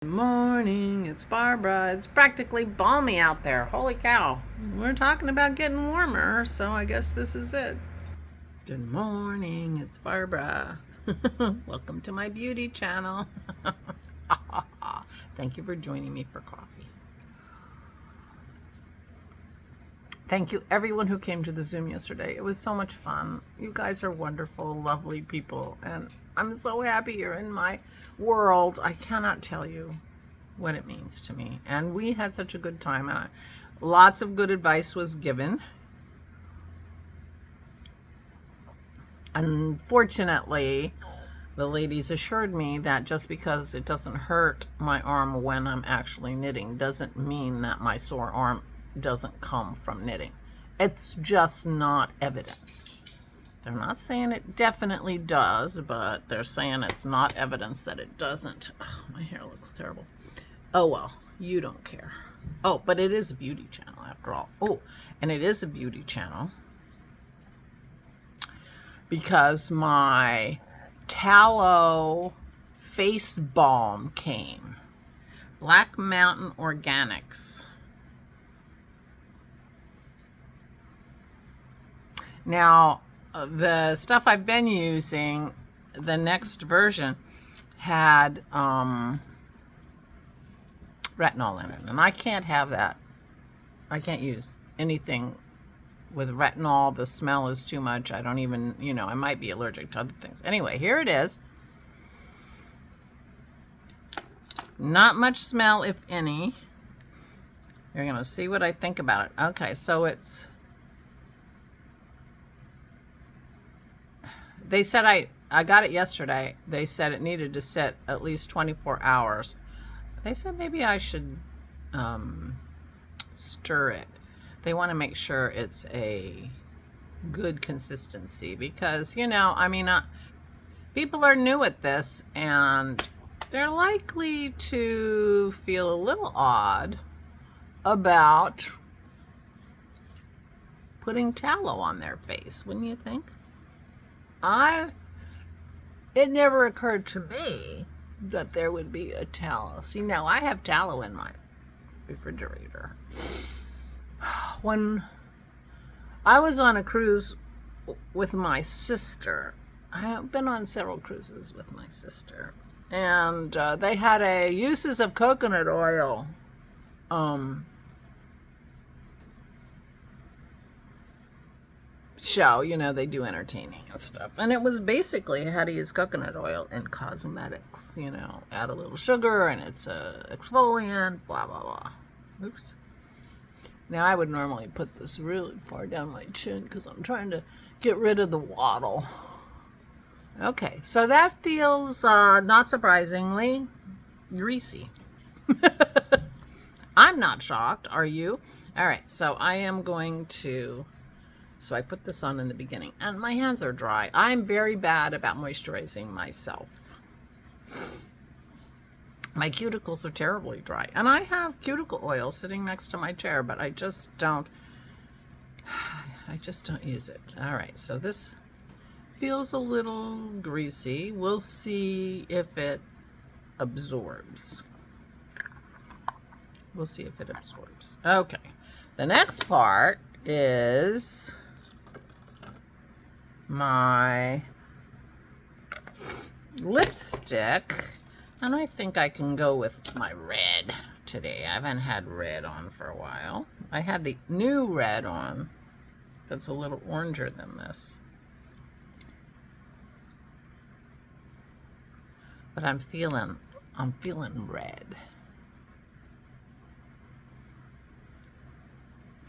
Good morning, it's Barbara. It's practically balmy out there. Holy cow. We're talking about getting warmer, so I guess this is it. Good morning, it's Barbara. Welcome to my beauty channel. Thank you for joining me for coffee. Thank you everyone who came to the Zoom yesterday. It was so much fun. You guys are wonderful, lovely people, and I'm so happy you're in my world. I cannot tell you what it means to me. And we had such a good time, and lots of good advice was given. Unfortunately, the ladies assured me that just because it doesn't hurt my arm when I'm actually knitting doesn't mean that my sore arm doesn't come from knitting. It's just not evidence. They're not saying it definitely does, but they're saying it's not evidence that it doesn't. Oh, my hair looks terrible. Oh well, you don't care. Oh, but it is a beauty channel after all. Oh, and it is a beauty channel because my tallow face balm came. Black Mountain Organics. Now, the stuff I've been using, the next version, had retinol in it, and I can't have that. I can't use anything with retinol. The smell is too much. I don't even, I might be allergic to other things. Anyway, here it is. Not much smell, if any. You're going to see what I think about it. Okay, so they said I got it yesterday. They said it needed to sit at least 24 hours. They said maybe I should stir it. They want to make sure it's a good consistency because, people are new at this and they're likely to feel a little odd about putting tallow on their face, wouldn't you think? It never occurred to me that there would be a tallow. See, now I have tallow in my refrigerator. When I was on a cruise with my sister, I have been on several cruises with my sister, and they had a uses of coconut oil show. They do entertaining and stuff, and it was basically how to use coconut oil in cosmetics. Add a little sugar and it's a exfoliant, blah blah blah. Oops. Now I would normally put this really far down my chin because I'm trying to get rid of the waddle. Okay, so that feels not surprisingly greasy. I'm not shocked, are you? All right, so I am going to. So I put this on in the beginning, and my hands are dry. I'm very bad about moisturizing myself. My cuticles are terribly dry, and I have cuticle oil sitting next to my chair, but I just don't use it. All right, so this feels a little greasy. We'll see if it absorbs. We'll see if it absorbs. Okay, the next part is my lipstick, and I think I can go with my red today. I haven't had red on for a while. I had the new red on that's a little oranger than this, but I'm feeling red.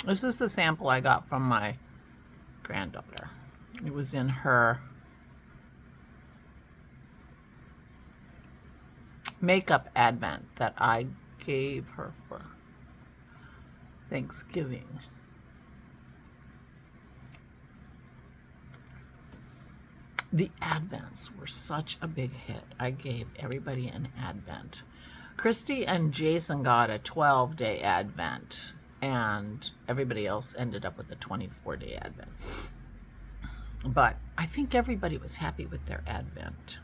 This is the sample I got from my granddaughter. It was in her makeup advent that I gave her for Thanksgiving. The advents were such a big hit. I gave everybody an advent. Christy and Jason got a 12-day advent, and everybody else ended up with a 24-day advent. But I think everybody was happy with their advent.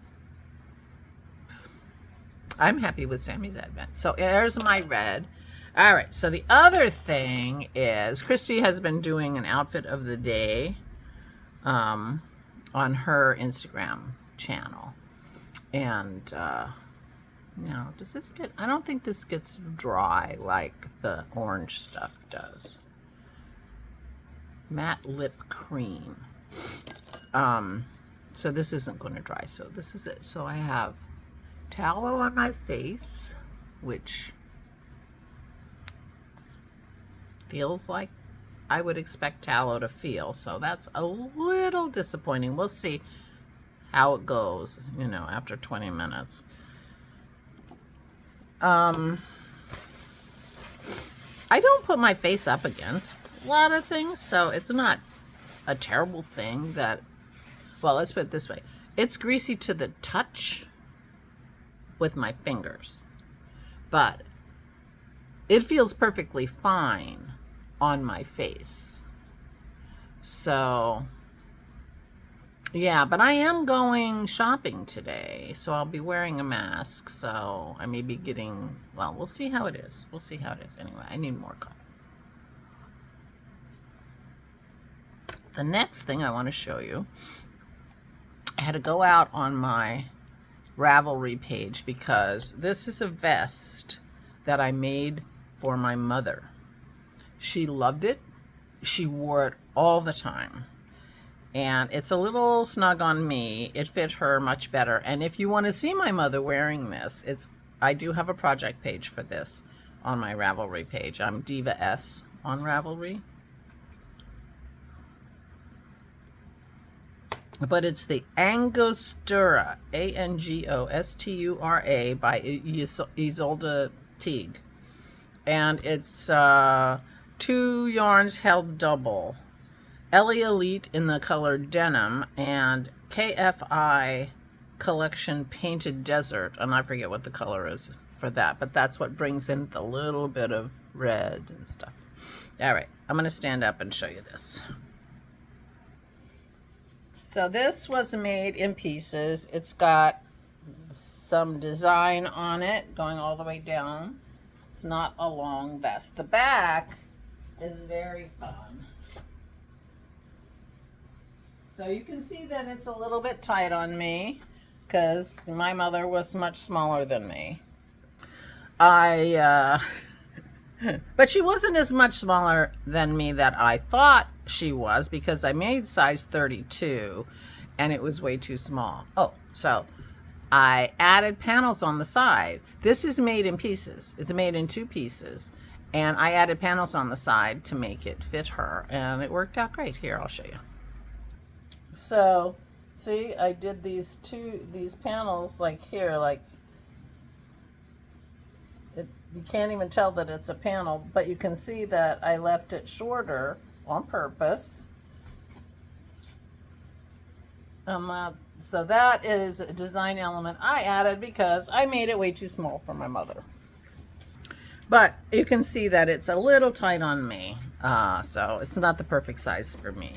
I'm happy with Sammy's advent. So there's my red. All right, so the other thing is Christy has been doing an outfit of the day on her Instagram channel. And now, does this get, I don't think this gets dry like the orange stuff does. Matte lip cream. So this isn't going to dry. So this is it. So I have tallow on my face, which feels like I would expect tallow to feel. So that's a little disappointing. We'll see how it goes, you know, after 20 minutes. I don't put my face up against a lot of things, so it's not a terrible thing that, well, let's put it this way. It's greasy to the touch with my fingers, but it feels perfectly fine on my face. So yeah, but I am going shopping today, so I'll be wearing a mask, so I may be getting, well, we'll see how it is. We'll see how it is. Anyway, I need more coffee. The next thing I want to show you, I had to go out on my Ravelry page because this is a vest that I made for my mother. She loved it. She wore it all the time. And it's a little snug on me. It fit her much better. And if you want to see my mother wearing this, I do have a project page for this on my Ravelry page. I'm Diva S on Ravelry. But it's the Angostura, Angostura by Isolde Teague. And it's 2 yarns held double. Ellie Elite in the color denim and KFI collection painted desert, and I forget what the color is for that, but that's what brings in the little bit of red and stuff. All right, I'm going to stand up and show you this. So this was made in pieces. It's got some design on it going all the way down. It's not a long vest. The back is very fun. So you can see that it's a little bit tight on me because my mother was much smaller than me. But she wasn't as much smaller than me that I thought she was because I made size 32 and it was way too small. Oh, so I added panels on the side. This is made in pieces. It's made in 2 pieces. And I added panels on the side to make it fit her. And it worked out great. Here, I'll show you. So, see, I did these panels like here, like you can't even tell that it's a panel, but you can see that I left it shorter on purpose. So that is a design element I added because I made it way too small for my mother. But you can see that it's a little tight on me, so it's not the perfect size for me.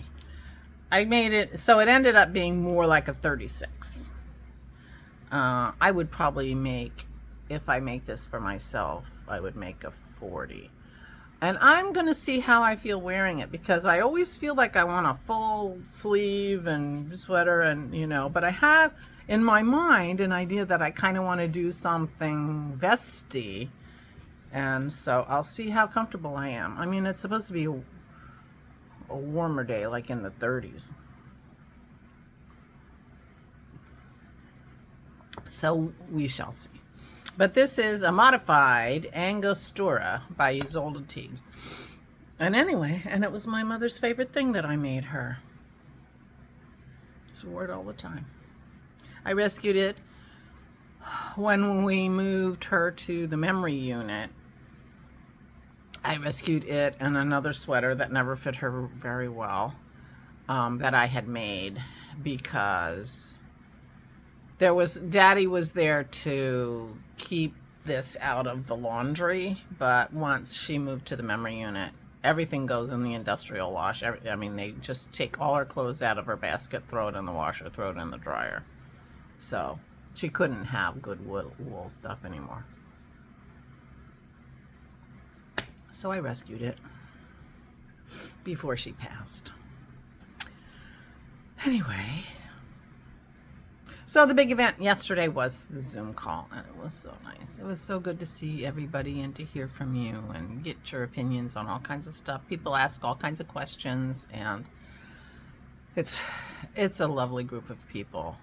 I made it, so it ended up being more like a 36. I would probably make, if I make this for myself, I would make a 40. And I'm going to see how I feel wearing it because I always feel like I want a full sleeve and sweater and, you know, but I have in my mind an idea that I kind of want to do something vesty. And so I'll see how comfortable I am. I mean, it's supposed to be a warmer day, like in the 30s. So we shall see. But this is a modified Angostura by Isolde Teague. And anyway, and it was my mother's favorite thing that I made her. She wore it all the time. I rescued it when we moved her to the memory unit. I rescued it and another sweater that never fit her very well that I had made because Daddy was there to keep this out of the laundry, but once she moved to the memory unit, everything goes in the industrial wash. I mean, they just take all her clothes out of her basket, throw it in the washer, throw it in the dryer. So She couldn't have good wool stuff anymore. So I rescued it before she passed. Anyway, so the big event yesterday was the Zoom call, and it was so nice. It was so good to see everybody and to hear from you and get your opinions on all kinds of stuff. People ask all kinds of questions, and it's a lovely group of people.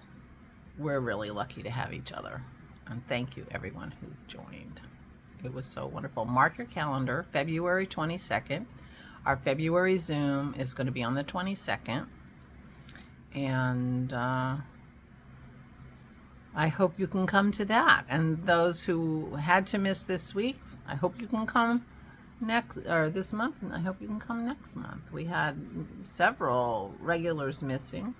We're really lucky to have each other, and thank you everyone who joined. It was so wonderful. Mark your calendar, February 22nd. Our February Zoom is going to be on the 22nd. And I hope you can come to that. And those who had to miss this week, I hope you can come this month, and I hope you can come next month. We had several regulars missing.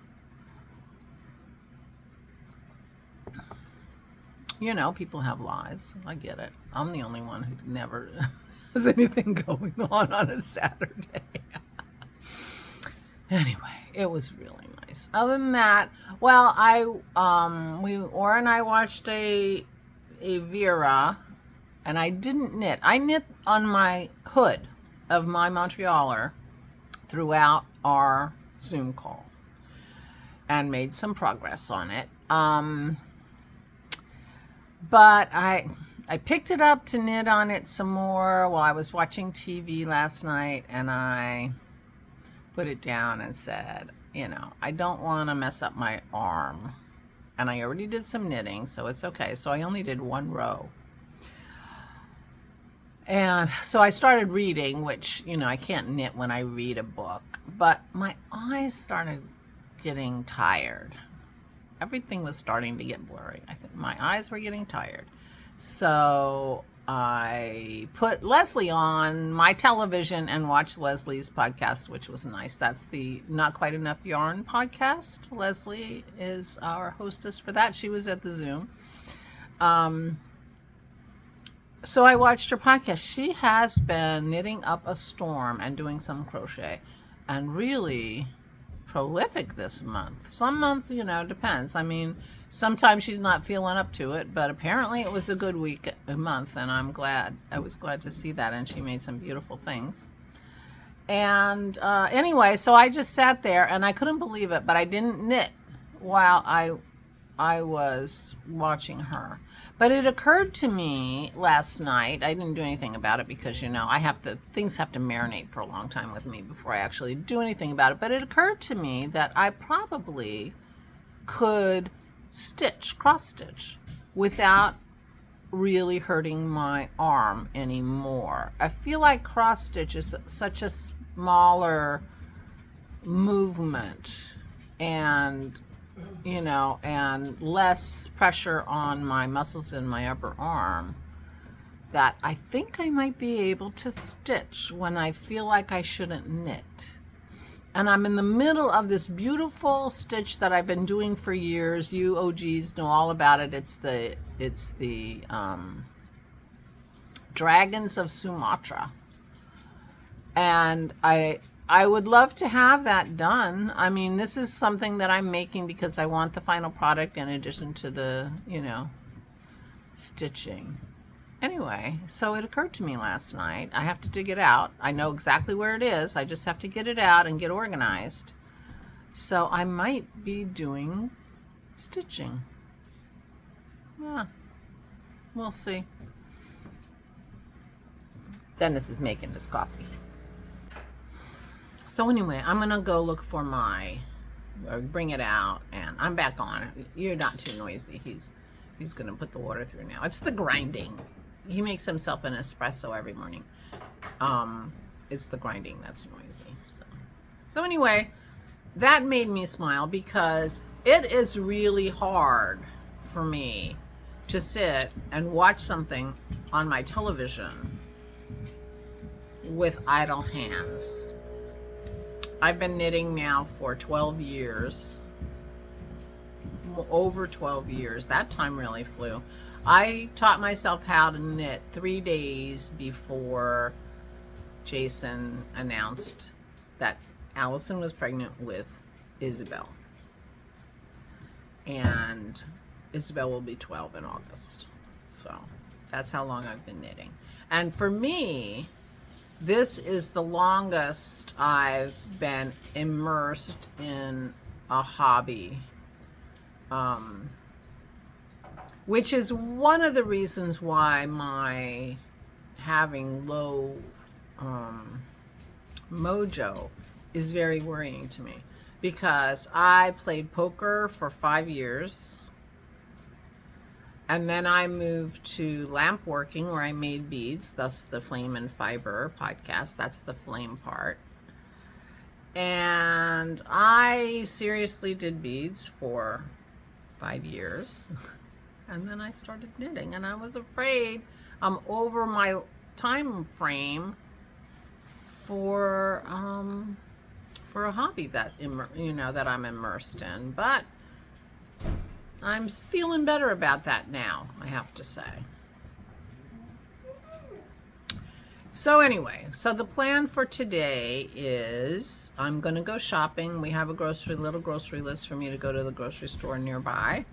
You know, people have lives. I get it. I'm the only one who never has anything going on a Saturday. Anyway, it was really nice. Other than that, well, Ora and I watched a Vera, and I didn't knit. I knit on my hood of my Montrealer throughout our Zoom call and made some progress on it. But I picked it up to knit on it some more while I was watching TV last night, and I put it down and said, you know, I don't want to mess up my arm. And I already did some knitting, so it's okay. So I only did one row. And so I started reading, which, you know, I can't knit when I read a book. But my eyes started getting tired. Everything was starting to get blurry. I think my eyes were getting tired. So I put Leslie on my television and watched Leslie's podcast, which was nice. That's the Not Quite Enough Yarn podcast. Leslie is our hostess for that. She was at the Zoom. So I watched her podcast. She has been knitting up a storm and doing some crochet, and really prolific this month. Some months, you know, depends. I mean, sometimes she's not feeling up to it, but apparently it was a good month, and I'm glad. I was glad to see that, and she made some beautiful things. And anyway, so I just sat there, and I couldn't believe it, but I didn't knit while I was watching her. But it occurred to me last night, I didn't do anything about it because, you know, things have to marinate for a long time with me before I actually do anything about it. But it occurred to me that I probably could cross stitch without really hurting my arm anymore. I feel like cross stitch is such a smaller movement, and you know, and less pressure on my muscles in my upper arm, that I think I might be able to stitch when I feel like I shouldn't knit. And I'm in the middle of this beautiful stitch that I've been doing for years. You OGs know all about it. It's the Dragons of Sumatra. And I would love to have that done. I mean, this is something that I'm making because I want the final product in addition to the, you know, stitching. Anyway, so it occurred to me last night. I have to dig it out. I know exactly where it is. I just have to get it out and get organized. So I might be doing stitching. Yeah, we'll see. Dennis is making this coffee. So anyway, I'm going to go look for bring it out, and I'm back on. You're not too noisy. He's going to put the water through now. It's the grinding. He makes himself an espresso every morning. It's the grinding that's noisy. So anyway, that made me smile because it is really hard for me to sit and watch something on my television with idle hands. I've been knitting now for 12 years, over 12 years. That time really flew. I taught myself how to knit 3 days before Jason announced that Allison was pregnant with Isabel. And Isabel will be 12 in August. So that's how long I've been knitting. And for me, this is the longest I've been immersed in a hobby, which is one of the reasons why my having low mojo is very worrying to me, because I played poker for 5 years, and then I moved to lamp working where I made beads, thus the Flame and Fiber podcast. That's the flame part. And I seriously did beads for 5 years. And then I started knitting, and I was afraid I'm over my time frame for a hobby that that I'm immersed in. But I'm feeling better about that now, I have to say. So anyway, so the plan for today is I'm going to go shopping. We have a little grocery list for me to go to the grocery store nearby.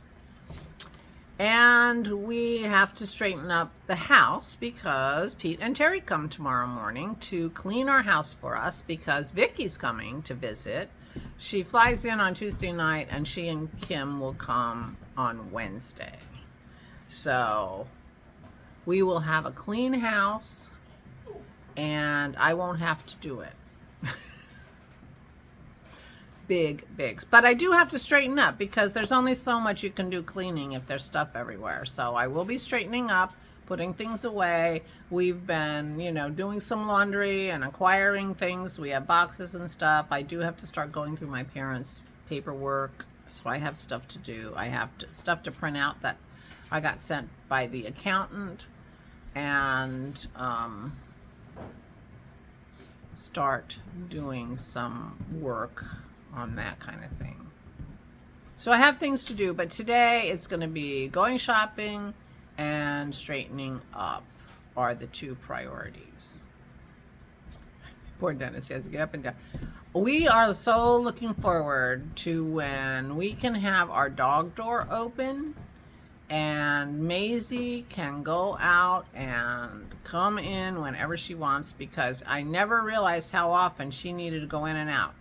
And we have to straighten up the house because Pete and Terry come tomorrow morning to clean our house for us, because Vicky's coming to visit. She flies in on Tuesday night, and she and Kim will come on Wednesday. So we will have a clean house, and I won't have to do it. Bigs. But I do have to straighten up, because there's only so much you can do cleaning if there's stuff everywhere. So I will be straightening up, putting things away. We've been, doing some laundry and acquiring things. We have boxes and stuff. I do have to start going through my parents' paperwork, so I have stuff to do. I have stuff to print out that I got sent by the accountant, and start doing some work on that kind of thing. So I have things to do, but today it's going to be going shopping and straightening up are the two priorities. Poor Dennis, he has to get up and down. We are so looking forward to when we can have our dog door open and Maisie can go out and come in whenever she wants, because I never realized how often she needed to go in and out.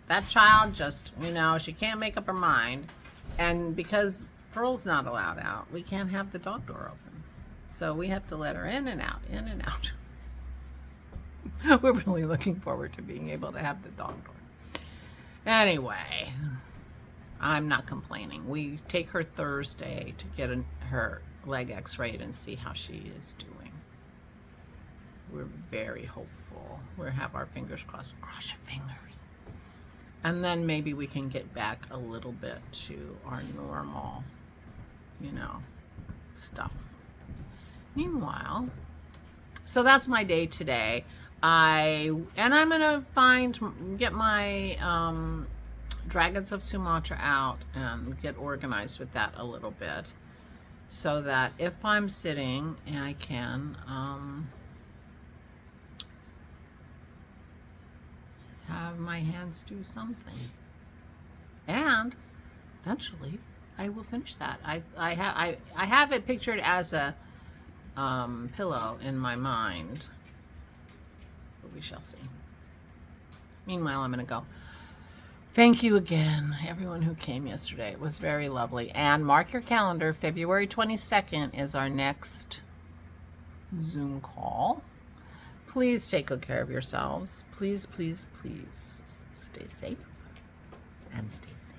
That child just, she can't make up her mind. And because Pearl's not allowed out, we can't have the dog door open. So we have to let her in and out, in and out. We're really looking forward to being able to have the dog door. Anyway, I'm not complaining. We take her Thursday to get her leg x-rayed and see how she is doing. We're very hopeful. We have our fingers crossed. Cross your fingers. And then maybe we can get back a little bit to our normal, stuff. Meanwhile, so that's my day today. I'm gonna get my Dragons of Sumatra out and get organized with that a little bit, so that if I'm sitting, I can have my hands do something. And eventually I will finish that. I have it pictured as a pillow in my mind, but we shall see. Meanwhile, I'm gonna go. Thank you again, everyone who came yesterday. It was very lovely. And mark your calendar, February 22nd is our next Zoom call. Please take good care of yourselves. Please, please, please stay safe and stay safe.